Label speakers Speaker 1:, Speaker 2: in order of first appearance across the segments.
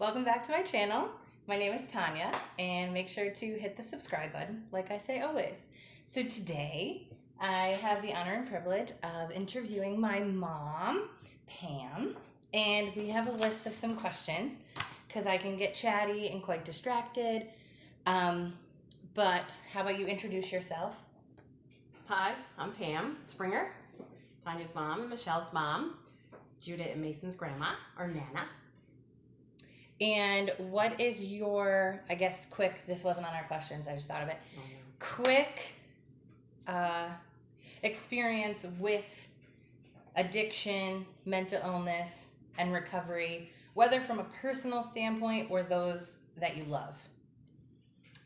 Speaker 1: Welcome back to my channel. My name is Tanya, and make sure to hit the subscribe button, like I say always. So today, I have the honor and privilege of interviewing my mom, Pam, and we have a list of some questions because I can get chatty and quite distracted. But how about you introduce yourself?
Speaker 2: Hi, I'm Pam Springer, Tanya's mom and Michelle's mom, Judah and Mason's grandma, or Nana.
Speaker 1: And what is your, I guess, quick, this wasn't on our questions, I just thought of it,
Speaker 2: Oh, no.
Speaker 1: quick experience with addiction, mental illness, and recovery, whether from a personal standpoint or those that you love?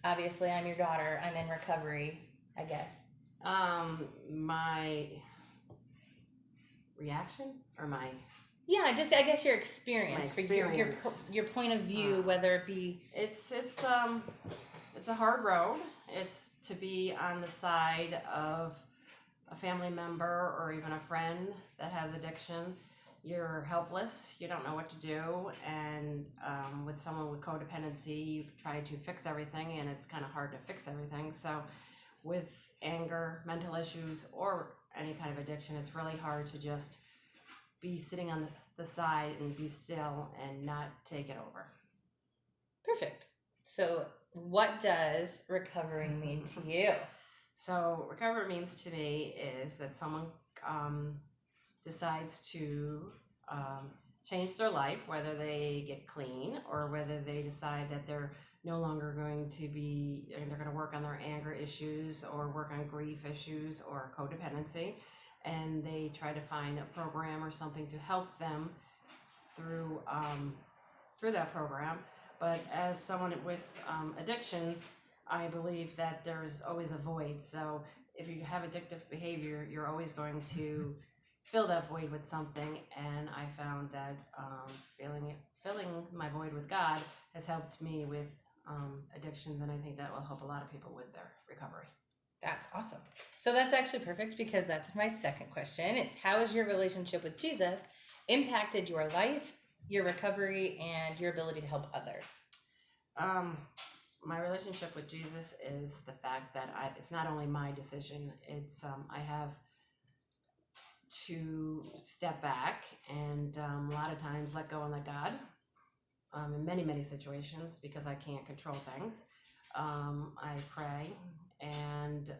Speaker 1: Obviously, I'm your daughter. I'm in recovery, I guess.
Speaker 2: My reaction or my
Speaker 1: Yeah, I guess your experience,
Speaker 2: My experience.
Speaker 1: your point of view, whether it be
Speaker 2: it's a hard road. It's to be on the side of a family member or even a friend that has addiction. You're helpless. You don't know what to do, and with someone with codependency, you try to fix everything, and it's kind of hard to fix everything. So, with anger, mental issues, or any kind of addiction, it's really hard to just be sitting on the side and be still and not take it over.
Speaker 1: perfect. So, what does recovery mean to you?
Speaker 2: So recovery means to me is that someone decides to change their life, whether they get clean or whether they decide that they're no longer going to be, they're going to work on their anger issues or work on grief issues or codependency, and they try to find a program or something to help them through that program. But as someone with addictions, I believe that there's always a void. So if you have addictive behavior, you're always going to fill that void with something. And I found that filling my void with God has helped me with addictions, and I think that will help a lot of people with their recovery.
Speaker 1: That's awesome. So that's actually perfect because that's my second question is how has your relationship with Jesus impacted your life, your recovery, and your ability to help others?
Speaker 2: My relationship with Jesus is the fact that it's not only my decision, it's I have to step back and a lot of times let go and let God in many situations because I can't control things. I pray and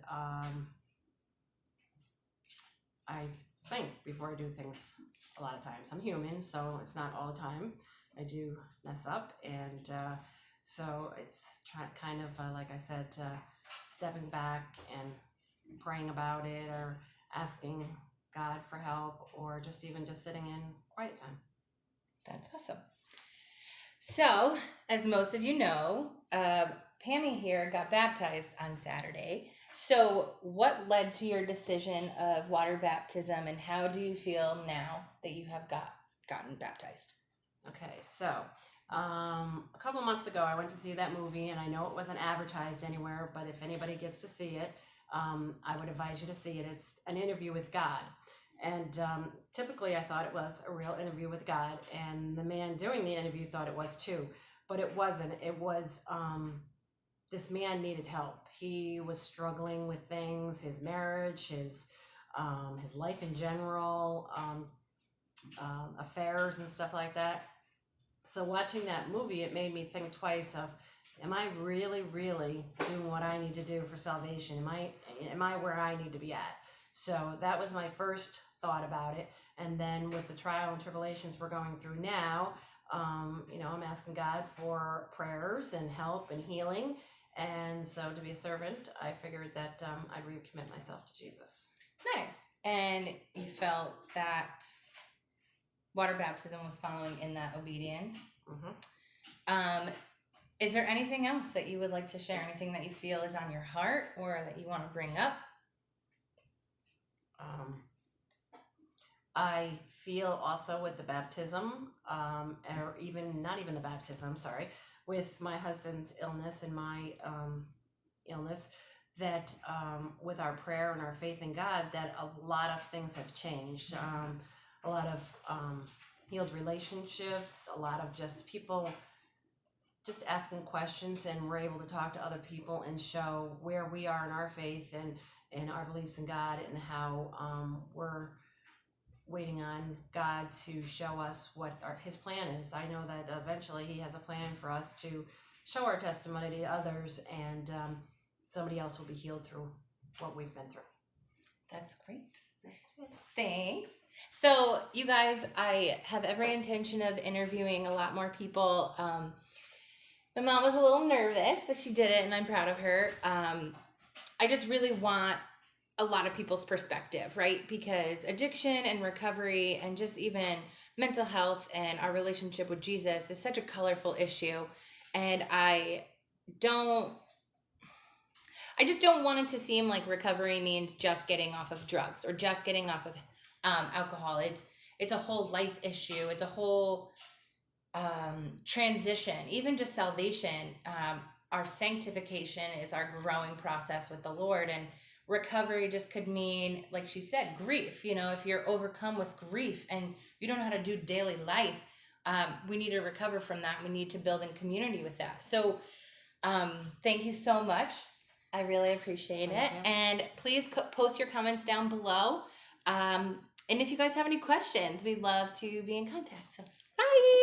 Speaker 2: I think before I do things a lot of times. I'm human, so it's not all the time. I do mess up, and so it's kind of like I said, stepping back and praying about it or asking God for help or just even just sitting in quiet time.
Speaker 1: That's awesome. So, as most of you know, Pammy here got baptized on Saturday. So, what led to your decision of water baptism, and how do you feel now that you have gotten baptized?
Speaker 2: Okay, so a couple of months ago, I went to see that movie, and I know it wasn't advertised anywhere, but if anybody gets to see it, I would advise you to see it. It's an interview with God. And typically, I thought it was a real interview with God, and the man doing the interview thought it was too, but it wasn't. It was this man needed help. He was struggling with things, his marriage, his life in general, affairs and stuff like that. So watching that movie, it made me think twice of, am I really doing what I need to do for salvation? Am I where I need to be at? So that was my first thought about it. And then with the trial and tribulations we're going through now, I'm asking God for prayers and help and healing. And so to be a servant, I figured that I'd recommit myself to Jesus.
Speaker 1: Nice. And you felt that water baptism was following in that obedience.
Speaker 2: Mm-hmm.
Speaker 1: Is there anything else that you would like to share? Anything that you feel is on your heart or that you want to bring up?
Speaker 2: I feel also with the baptism, or even not even the baptism, sorry, with my husband's illness and my illness, that with our prayer and our faith in God, that a lot of things have changed. A lot of healed relationships, a lot of just people just asking questions, and we're able to talk to other people and show where we are in our faith and our beliefs in God, and how we're waiting on God to show us what his plan is. I know that eventually he has a plan for us to show our testimony to others, and somebody else will be healed through what we've been through.
Speaker 1: That's great.
Speaker 2: That's it.
Speaker 1: Thanks. So, you guys, I have every intention of interviewing a lot more people. My mom was a little nervous, but she did it, and I'm proud of her. I just really want a lot of people's perspective, right? Because addiction and recovery and just even mental health and our relationship with Jesus is such a colorful issue. And I just don't want it to seem like recovery means just getting off of drugs or just getting off of alcohol. It's a whole life issue. It's a whole transition, even just salvation. Our sanctification is our growing process with the Lord, and recovery just could mean, like she said, grief. You know, if you're overcome with grief and you don't know how to do daily life, we need to recover from that. We need to build in community with that. So thank you so much. I really appreciate it. And please post your comments down below. And if you guys have any questions, we'd love to be in contact. So bye.